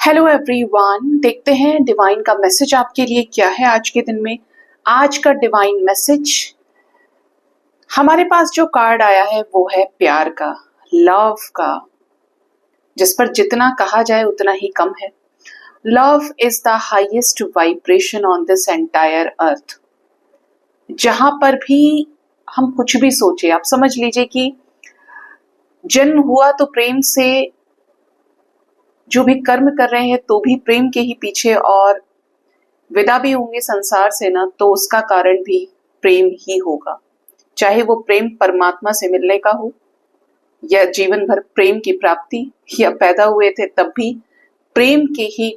Hello everyone, देखते हैं divine का मैसेज आपके लिए क्या है आज के दिन में। आज का डिवाइन मैसेज हमारे पास जो कार्ड आया है वो है प्यार का, लव का, जिस पर जितना कहा जाए उतना ही कम है। Love is the highest vibration on this entire earth. जहां पर भी हम कुछ भी सोचे, आप समझ लीजिए कि जन्म हुआ तो प्रेम से, जो भी कर्म कर रहे हैं तो भी प्रेम के ही पीछे, और विदा भी होंगे संसार से ना तो उसका कारण भी प्रेम ही होगा। चाहे वो प्रेम परमात्मा से मिलने का हो, या जीवन भर प्रेम की प्राप्ति, या पैदा हुए थे तब भी प्रेम के ही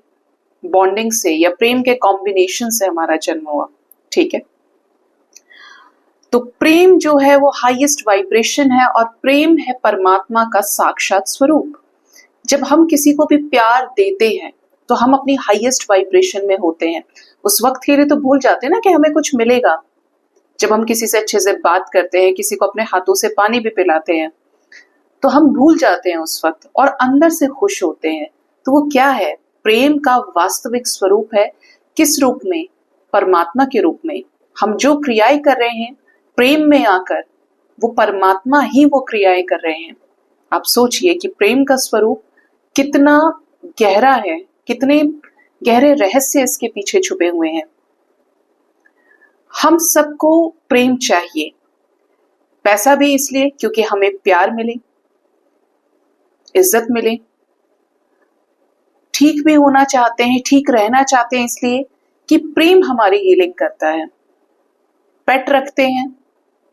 बॉन्डिंग से या प्रेम के कॉम्बिनेशन से हमारा जन्म हुआ। ठीक है, तो प्रेम जो है वो हाईएस्ट वाइब्रेशन है, और प्रेम है परमात्मा का साक्षात स्वरूप। जब हम किसी को भी प्यार देते हैं तो हम अपनी हाईएस्ट वाइब्रेशन में होते हैं। उस वक्त के लिए तो भूल जाते हैं ना कि हमें कुछ मिलेगा। जब हम किसी से अच्छे से बात करते हैं, किसी को अपने हाथों से पानी भी पिलाते हैं, तो हम भूल जाते हैं उस वक्त और अंदर से खुश होते हैं। तो वो क्या है? प्रेम का वास्तविक स्वरूप है। किस रूप में? परमात्मा के रूप में। हम जो क्रियाएं कर रहे हैं प्रेम में आकर, वो परमात्मा ही वो क्रियाएं कर रहे हैं। आप सोचिए कि प्रेम का स्वरूप कितना गहरा है, कितने गहरे रहस्य इसके पीछे छुपे हुए हैं। हम सबको प्रेम चाहिए। पैसा भी इसलिए क्योंकि हमें प्यार मिले, इज्जत मिले। ठीक भी होना चाहते हैं, ठीक रहना चाहते हैं इसलिए कि प्रेम हमारी हीलिंग करता है। पेट रखते हैं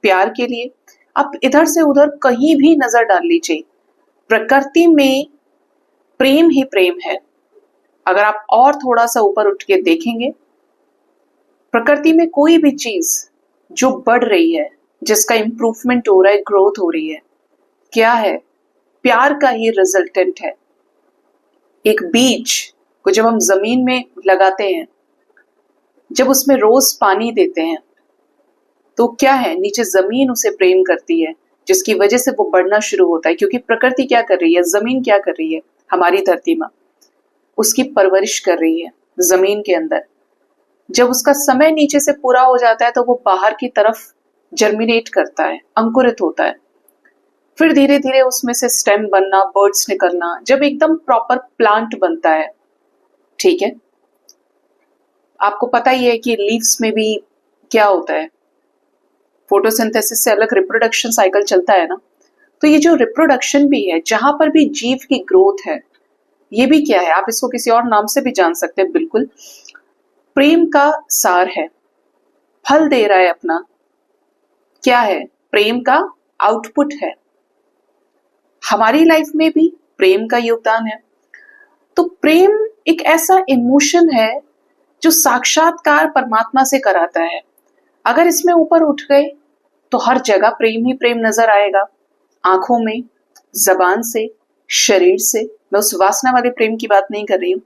प्यार के लिए। आप इधर से उधर कहीं भी नजर डाल लीजिए, प्रकृति में प्रेम ही प्रेम है। अगर आप और थोड़ा सा ऊपर उठ के देखेंगे, प्रकृति में कोई भी चीज जो बढ़ रही है, जिसका इंप्रूवमेंट हो रहा है, ग्रोथ हो रही है, क्या है? प्यार का ही रिजल्टेंट है। एक बीज को जब हम जमीन में लगाते हैं, जब उसमें रोज पानी देते हैं, तो क्या है? नीचे जमीन उसे प्रेम करती है, जिसकी वजह से वो बढ़ना शुरू होता है। क्योंकि प्रकृति क्या कर रही है, जमीन क्या कर रही है हमारी धरती में? उसकी परवरिश कर रही है जमीन के अंदर। जब उसका समय नीचे से पूरा हो जाता है तो वो बाहर की तरफ जर्मिनेट करता है, अंकुरित होता है। फिर धीरे धीरे उसमें से स्टेम बनना, बर्ड्स निकलना, जब एकदम प्रॉपर प्लांट बनता है। ठीक है, आपको पता ही है कि लीव्स में भी क्या होता है, फोटोसिंथेसिस से अलग रिप्रोडक्शन साइकिल चलता है ना। तो ये जो रिप्रोडक्शन भी है, जहां पर भी जीव की ग्रोथ है, ये भी क्या है? आप इसको किसी और नाम से भी जान सकते हैं। बिल्कुल प्रेम का सार है, फल दे रहा है अपना। क्या है? प्रेम का आउटपुट है। हमारी लाइफ में भी प्रेम का योगदान है। तो प्रेम एक ऐसा इमोशन है जो साक्षात्कार परमात्मा से कराता है। अगर इसमें ऊपर उठ गए तो हर जगह प्रेम ही प्रेम नजर आएगा। आंखों में, जबान से, शरीर से। मैं उस वासना वाले प्रेम की बात नहीं कर रही हूं,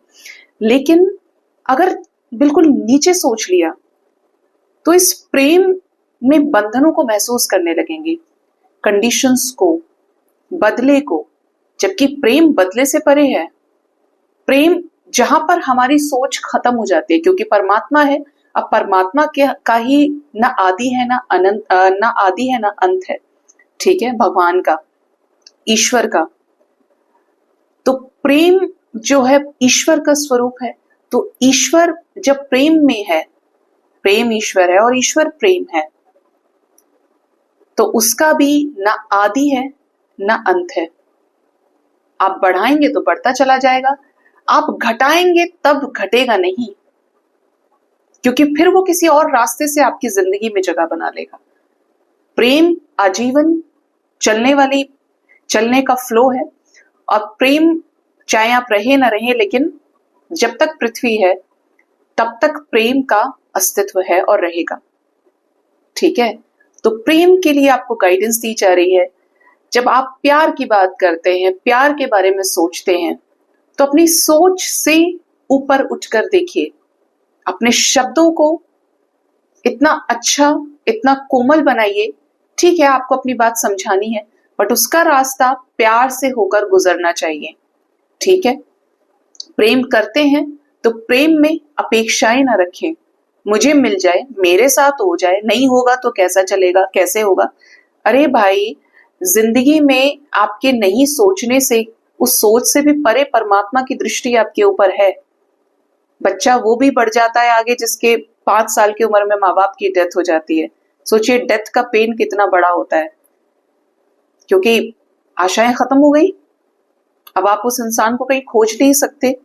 लेकिन अगर बिल्कुल नीचे सोच लिया तो इस प्रेम में बंधनों को महसूस करने लगेंगे, कंडीशंस को, बदले को। जबकि प्रेम बदले से परे है। प्रेम जहां पर हमारी सोच खत्म हो जाती है, क्योंकि परमात्मा है। अब परमात्मा का ही ना आदि है ना अनंत, ना आदि है ना अंत है। ठीक है, भगवान का, ईश्वर का। तो प्रेम जो है ईश्वर का स्वरूप है। तो ईश्वर जब प्रेम में है, प्रेम ईश्वर है और ईश्वर प्रेम है, तो उसका भी ना आदि है ना अंत है। आप बढ़ाएंगे तो बढ़ता चला जाएगा, आप घटाएंगे तब घटेगा नहीं, क्योंकि फिर वो किसी और रास्ते से आपकी जिंदगी में जगह बना लेगा। प्रेम आजीवन चलने का फ्लो है। और प्रेम चाहे आप रहे ना रहे, लेकिन जब तक पृथ्वी है तब तक प्रेम का अस्तित्व है और रहेगा। ठीक है, तो प्रेम के लिए आपको गाइडेंस दी जा रही है। जब आप प्यार की बात करते हैं, प्यार के बारे में सोचते हैं, तो अपनी सोच से ऊपर उठकर देखिए। अपने शब्दों को इतना अच्छा, इतना कोमल बनाइए। ठीक है, आपको अपनी बात समझानी है, बट उसका रास्ता प्यार से होकर गुजरना चाहिए। ठीक है, प्रेम करते हैं तो प्रेम में अपेक्षाएं ना रखें, मुझे मिल जाए, मेरे साथ हो जाए, नहीं होगा तो कैसा चलेगा, कैसे होगा। अरे भाई, जिंदगी में आपके नहीं सोचने से, उस सोच से भी परे परमात्मा की दृष्टि आपके ऊपर है। बच्चा वो भी बढ़ जाता है आगे जिसके 5 साल की उम्र में माँ बाप की डेथ हो जाती है। सोचिए डेथ का पेन कितना बड़ा होता है, क्योंकि आशाएं खत्म हो गई, अब आप उस इंसान को कहीं खोज नहीं सकते।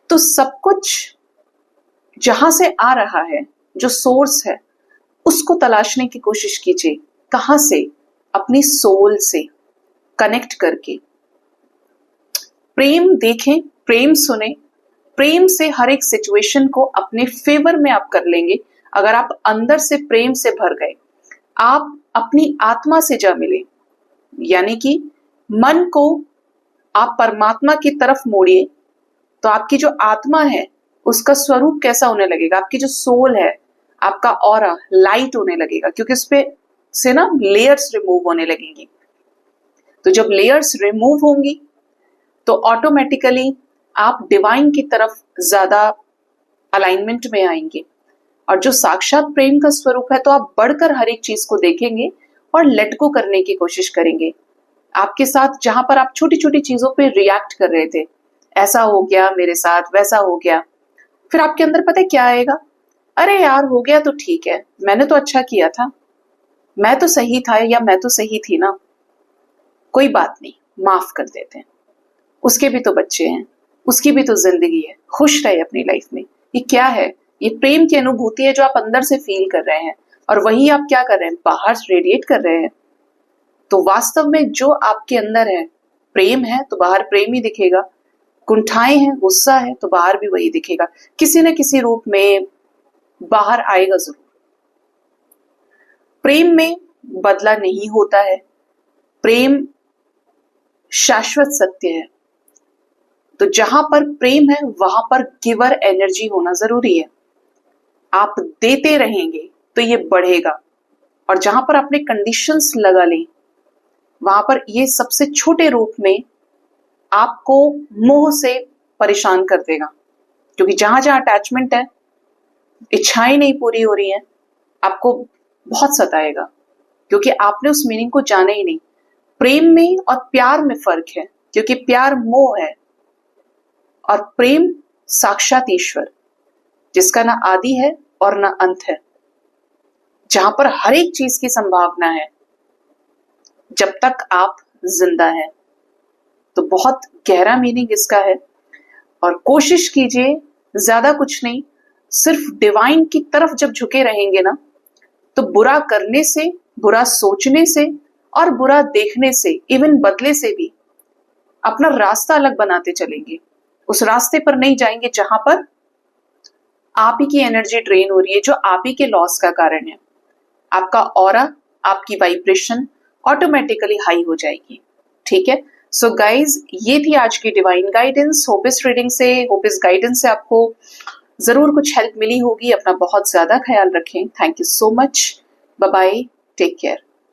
तो सब कुछ जहां से आ रहा है, जो सोर्स है, उसको तलाशने की कोशिश कीजिए। कहां से? अपनी सोल से कनेक्ट करके। प्रेम देखें, प्रेम सुने, प्रेम से हर एक सिचुएशन को अपने फेवर में आप कर लेंगे। अगर आप अंदर से प्रेम से भर गए, आप अपनी आत्मा से जा मिले, यानी कि मन को आप परमात्मा की तरफ मोड़िए, तो आपकी जो आत्मा है उसका स्वरूप कैसा होने लगेगा? आपकी जो सोल है, आपका ऑरा लाइट होने लगेगा, क्योंकि उस पे से ना लेयर्स रिमूव होने लगेंगी। तो जब लेयर्स रिमूव होंगी तो ऑटोमेटिकली आप डिवाइन की तरफ ज्यादा अलाइनमेंट में आएंगे। और जो साक्षात प्रेम का स्वरूप है, तो आप बढ़कर हर एक चीज को देखेंगे और लेट गो करने की कोशिश करेंगे। आपके साथ जहां पर आप छोटी छोटी चीजों पे रिएक्ट कर रहे थे, ऐसा हो गया मेरे साथ, वैसा हो गया, फिर आपके अंदर पता है क्या आएगा? अरे यार, हो गया तो ठीक है, मैंने तो अच्छा किया था, मैं तो सही था या मैं तो सही थी ना, कोई बात नहीं, माफ कर देते हैं, उसके भी तो बच्चे हैं, उसकी भी तो जिंदगी है, खुश रहे अपनी लाइफ में। ये क्या है? ये प्रेम की अनुभूति है जो आप अंदर से फील कर रहे हैं, और वही आप क्या कर रहे हैं? बाहर रेडिएट कर रहे हैं। तो वास्तव में जो आपके अंदर है, प्रेम है तो बाहर प्रेम ही दिखेगा, कुंठाएं हैं, गुस्सा है तो बाहर भी वही दिखेगा, किसी न किसी रूप में बाहर आएगा जरूर। प्रेम में बदला नहीं होता है, प्रेम शाश्वत सत्य है। तो जहां पर प्रेम है वहां पर गिवर एनर्जी होना जरूरी है। आप देते रहेंगे तो ये बढ़ेगा, और जहां पर आपने कंडीशंस लगा ली, वहां पर ये सबसे छोटे रूप में आपको मोह से परेशान कर देगा। क्योंकि जहां जहां अटैचमेंट है, इच्छाएं नहीं पूरी हो रही हैं, आपको बहुत सताएगा, क्योंकि आपने उस मीनिंग को जाना ही नहीं। प्रेम में और प्यार में फर्क है, क्योंकि प्यार मोह है और प्रेम साक्षात ईश्वर, जिसका ना आदि है और ना अंत है, जहां पर हर एक चीज की संभावना है जब तक आप जिंदा हैं। तो बहुत गहरा मीनिंग इसका है, और कोशिश कीजिए, ज्यादा कुछ नहीं, सिर्फ डिवाइन की तरफ जब झुके रहेंगे ना, तो बुरा करने से, बुरा सोचने से और बुरा देखने से, इवन बदले से भी अपना रास्ता अलग बनाते चलेंगे। उस रास्ते पर नहीं जाएंगे जहां पर आप ही की एनर्जी ड्रेन हो रही है, जो आप ही के लॉस का कारण है। आपका ऑरा, आपकी वाइब्रेशन ऑटोमेटिकली हाई हो जाएगी। ठीक है, सो गाइज, ये थी आज की डिवाइन गाइडेंस। होप इस रीडिंग से, होप इस गाइडेंस से आपको जरूर कुछ हेल्प मिली होगी। अपना बहुत ज्यादा ख्याल रखें। Thank you so much. Bye bye, take care.